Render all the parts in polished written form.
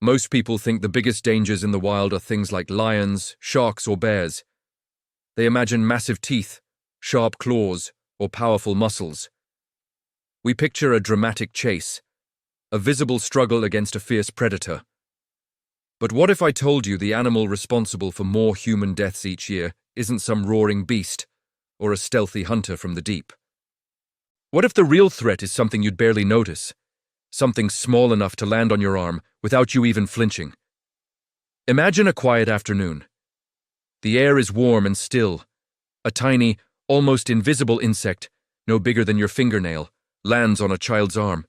Most people think the biggest dangers in the wild are things like lions, sharks, or bears. They imagine massive teeth, sharp claws, or powerful muscles. We picture a dramatic chase, a visible struggle against a fierce predator. But what if I told you the animal responsible for more human deaths each year isn't some roaring beast or a stealthy hunter from the deep? What if the real threat is something you'd barely notice, something small enough to land on your arm without you even flinching? Imagine a quiet afternoon. The air is warm and still. A tiny, almost invisible insect, no bigger than your fingernail, lands on a child's arm.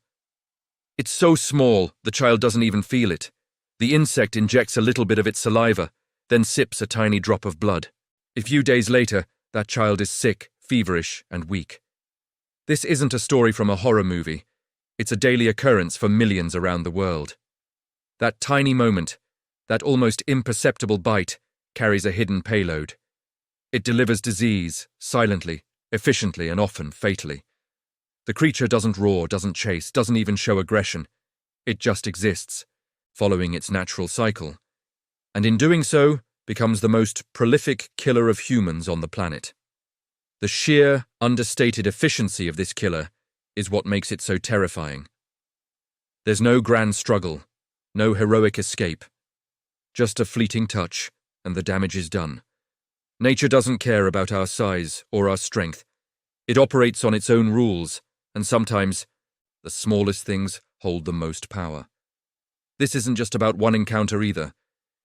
It's so small, the child doesn't even feel it. The insect injects a little bit of its saliva, then sips a tiny drop of blood. A few days later, that child is sick, feverish, and weak. This isn't a story from a horror movie. It's a daily occurrence for millions around the world. That tiny moment, that almost imperceptible bite, carries a hidden payload. It delivers disease, silently, efficiently, and often fatally. The creature doesn't roar, doesn't chase, doesn't even show aggression. It just exists, following its natural cycle, and in doing so, becomes the most prolific killer of humans on the planet. The sheer, understated efficiency of this killer is what makes it so terrifying. There's no grand struggle, no heroic escape. Just a fleeting touch, and the damage is done. Nature doesn't care about our size or our strength. It operates on its own rules, and sometimes, the smallest things hold the most power. This isn't just about one encounter either.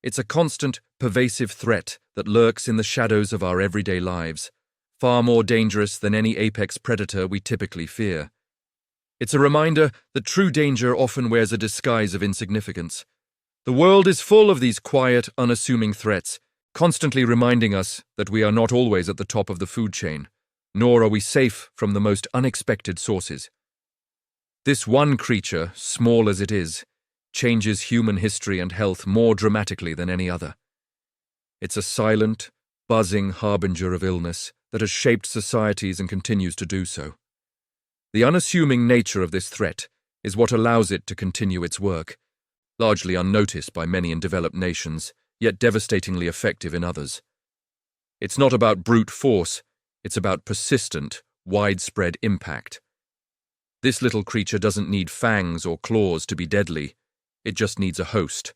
It's a constant, pervasive threat that lurks in the shadows of our everyday lives, far more dangerous than any apex predator we typically fear. It's a reminder that true danger often wears a disguise of insignificance. The world is full of these quiet, unassuming threats, constantly reminding us that we are not always at the top of the food chain, nor are we safe from the most unexpected sources. This one creature, small as it is, changes human history and health more dramatically than any other. It's a silent, buzzing harbinger of illness that has shaped societies and continues to do so. The unassuming nature of this threat is what allows it to continue its work, largely unnoticed by many in developed nations, yet devastatingly effective in others. It's not about brute force, it's about persistent, widespread impact. This little creature doesn't need fangs or claws to be deadly, it just needs a host.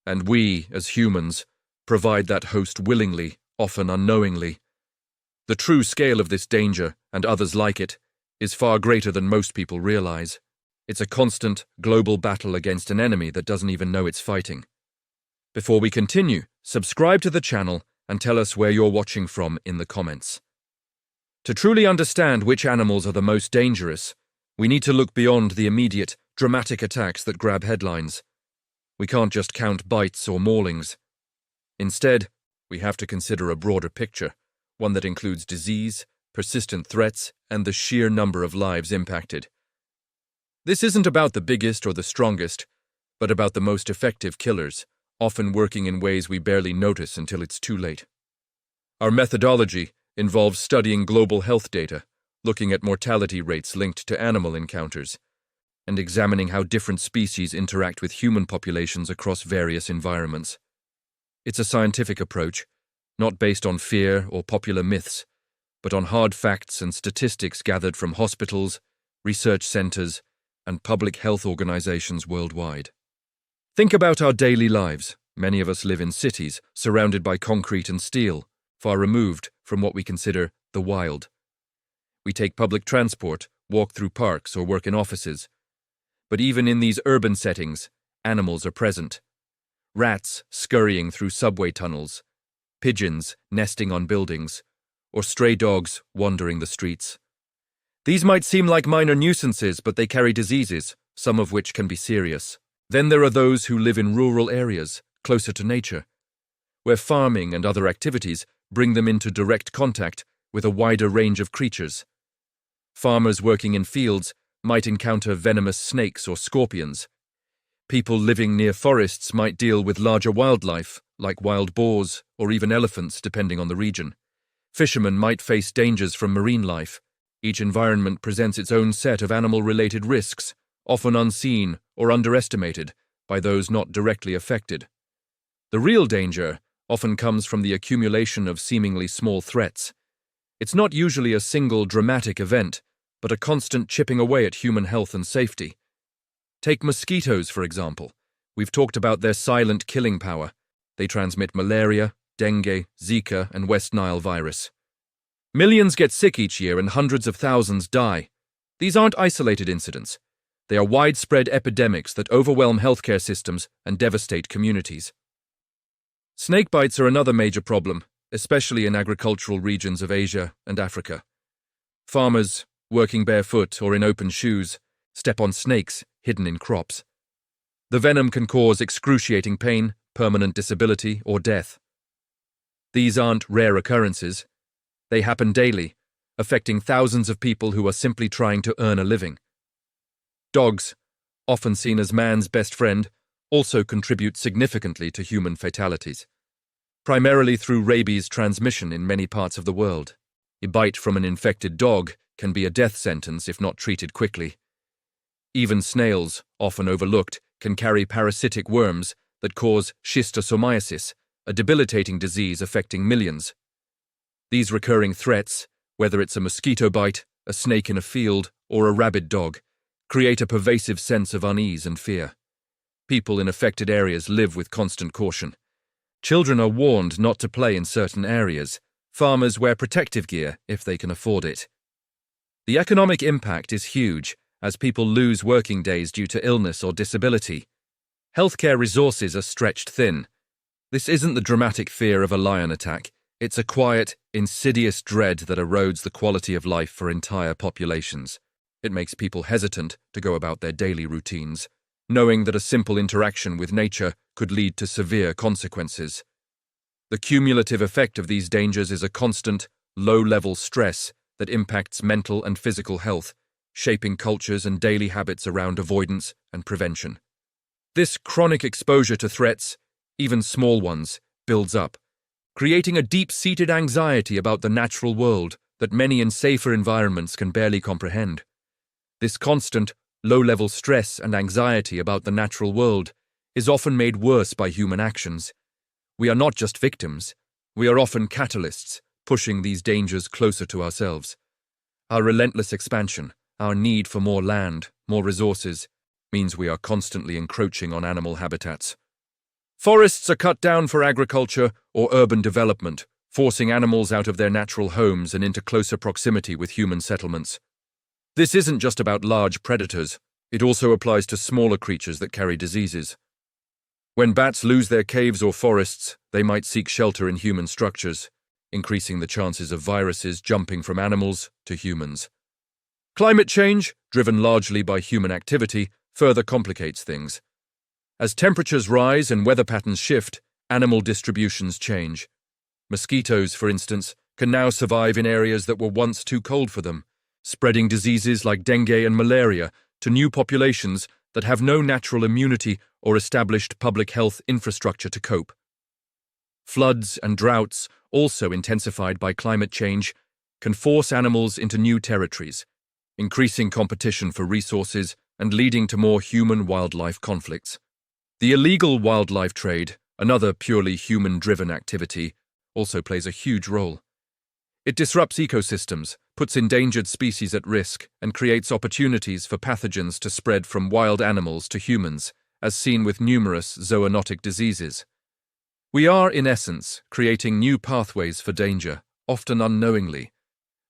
And we, as humans, provide that host willingly, often unknowingly. The true scale of this danger, and others like it, is far greater than most people realize. It's a constant, global battle against an enemy that doesn't even know it's fighting. Before we continue, subscribe to the channel and tell us where you're watching from in the comments. To truly understand which animals are the most dangerous, we need to look beyond the immediate, dramatic attacks that grab headlines. We can't just count bites or maulings. Instead, we have to consider a broader picture, one that includes disease, persistent threats, and the sheer number of lives impacted. This isn't about the biggest or the strongest, but about the most effective killers, often working in ways we barely notice until it's too late. Our methodology involves studying global health data, looking at mortality rates linked to animal encounters, and examining how different species interact with human populations across various environments. It's a scientific approach, not based on fear or popular myths, but on hard facts and statistics gathered from hospitals, research centers, and public health organizations worldwide. Think about our daily lives. Many of us live in cities, surrounded by concrete and steel, far removed from what we consider the wild. We take public transport, walk through parks, or work in offices. But even in these urban settings, animals are present. Rats scurrying through subway tunnels, pigeons nesting on buildings, or stray dogs wandering the streets. These might seem like minor nuisances, but they carry diseases, some of which can be serious. Then there are those who live in rural areas, closer to nature, where farming and other activities bring them into direct contact with a wider range of creatures. Farmers working in fields might encounter venomous snakes or scorpions. People living near forests might deal with larger wildlife, like wild boars or even elephants, depending on the region. Fishermen might face dangers from marine life. Each environment presents its own set of animal-related risks, often unseen or underestimated, by those not directly affected. The real danger often comes from the accumulation of seemingly small threats. It's not usually a single dramatic event, but a constant chipping away at human health and safety. Take mosquitoes, for example. We've talked about their silent killing power. They transmit malaria, dengue, Zika, and West Nile virus. Millions get sick each year and hundreds of thousands die. These aren't isolated incidents. They are widespread epidemics that overwhelm healthcare systems and devastate communities. Snake bites are another major problem, especially in agricultural regions of Asia and Africa. Farmers, working barefoot or in open shoes, step on snakes hidden in crops. The venom can cause excruciating pain, permanent disability, or death. These aren't rare occurrences. They happen daily, affecting thousands of people who are simply trying to earn a living. Dogs, often seen as man's best friend, also contribute significantly to human fatalities, primarily through rabies transmission in many parts of the world. A bite from an infected dog can be a death sentence if not treated quickly. Even snails, often overlooked, can carry parasitic worms that cause schistosomiasis, a debilitating disease affecting millions. These recurring threats, whether it's a mosquito bite, a snake in a field, or a rabid dog, create a pervasive sense of unease and fear. People in affected areas live with constant caution. Children are warned not to play in certain areas. Farmers wear protective gear if they can afford it. The economic impact is huge, as people lose working days due to illness or disability. Healthcare resources are stretched thin. This isn't the dramatic fear of a lion attack. It's a quiet, insidious dread that erodes the quality of life for entire populations. It makes people hesitant to go about their daily routines, knowing that a simple interaction with nature could lead to severe consequences. The cumulative effect of these dangers is a constant, low-level stress that impacts mental and physical health, shaping cultures and daily habits around avoidance and prevention. This chronic exposure to threats, even small ones, builds up, creating a deep-seated anxiety about the natural world that many in safer environments can barely comprehend. This constant, low-level stress and anxiety about the natural world is often made worse by human actions. We are not just victims, we are often catalysts, pushing these dangers closer to ourselves. Our relentless expansion, our need for more land, more resources, means we are constantly encroaching on animal habitats. Forests are cut down for agriculture or urban development, forcing animals out of their natural homes and into closer proximity with human settlements. This isn't just about large predators, it also applies to smaller creatures that carry diseases. When bats lose their caves or forests, they might seek shelter in human structures, increasing the chances of viruses jumping from animals to humans. Climate change, driven largely by human activity, further complicates things. As temperatures rise and weather patterns shift, animal distributions change. Mosquitoes, for instance, can now survive in areas that were once too cold for them, spreading diseases like dengue and malaria to new populations that have no natural immunity or established public health infrastructure to cope. Floods and droughts, also intensified by climate change, can force animals into new territories, increasing competition for resources and leading to more human-wildlife conflicts. The illegal wildlife trade, another purely human-driven activity, also plays a huge role. It disrupts ecosystems, puts endangered species at risk, and creates opportunities for pathogens to spread from wild animals to humans, as seen with numerous zoonotic diseases. We are, in essence, creating new pathways for danger, often unknowingly,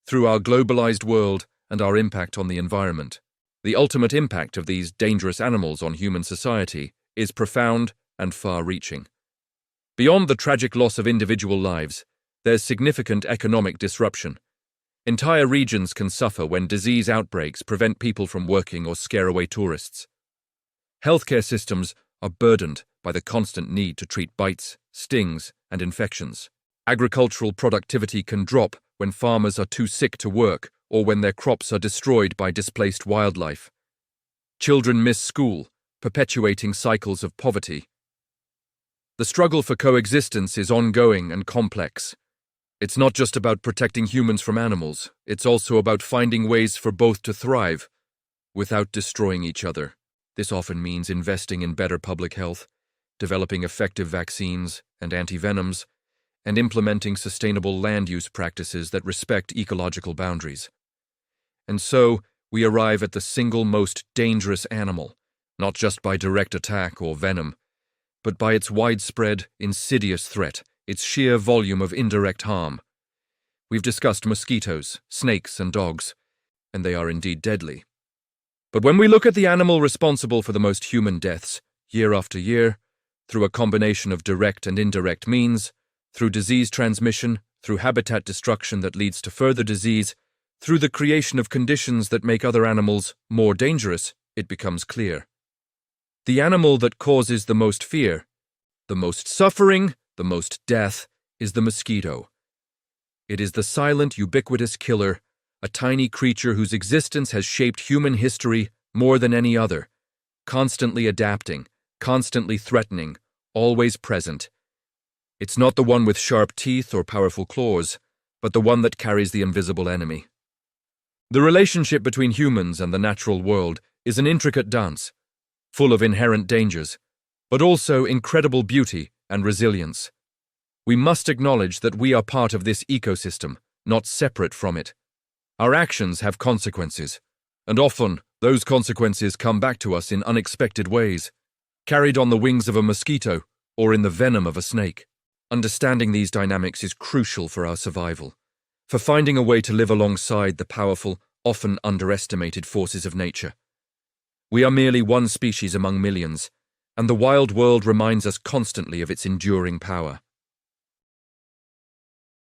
through our globalized world and our impact on the environment. The ultimate impact of these dangerous animals on human society is profound and far-reaching. Beyond the tragic loss of individual lives, there's significant economic disruption. Entire regions can suffer when disease outbreaks prevent people from working or scare away tourists. Healthcare systems are burdened by the constant need to treat bites, stings, and infections. Agricultural productivity can drop when farmers are too sick to work or when their crops are destroyed by displaced wildlife. Children miss school, perpetuating cycles of poverty. The struggle for coexistence is ongoing and complex. It's not just about protecting humans from animals, it's also about finding ways for both to thrive without destroying each other. This often means investing in better public health, developing effective vaccines and antivenoms, and implementing sustainable land use practices that respect ecological boundaries. And so, we arrive at the single most dangerous animal, not just by direct attack or venom, but by its widespread, insidious threat, its sheer volume of indirect harm. We've discussed mosquitoes, snakes, and dogs, and they are indeed deadly. But when we look at the animal responsible for the most human deaths, year after year, through a combination of direct and indirect means, through disease transmission, through habitat destruction that leads to further disease, through the creation of conditions that make other animals more dangerous, it becomes clear. The animal that causes the most fear, the most suffering, the most death, is the mosquito. It is the silent, ubiquitous killer, a tiny creature whose existence has shaped human history more than any other, constantly adapting, constantly threatening, always present. It's not the one with sharp teeth or powerful claws, but the one that carries the invisible enemy. The relationship between humans and the natural world is an intricate dance, full of inherent dangers, but also incredible beauty and resilience. We must acknowledge that we are part of this ecosystem, not separate from it. Our actions have consequences, and often those consequences come back to us in unexpected ways, carried on the wings of a mosquito or in the venom of a snake. Understanding these dynamics is crucial for our survival, for finding a way to live alongside the powerful, often underestimated forces of nature. We are merely one species among millions, and the wild world reminds us constantly of its enduring power.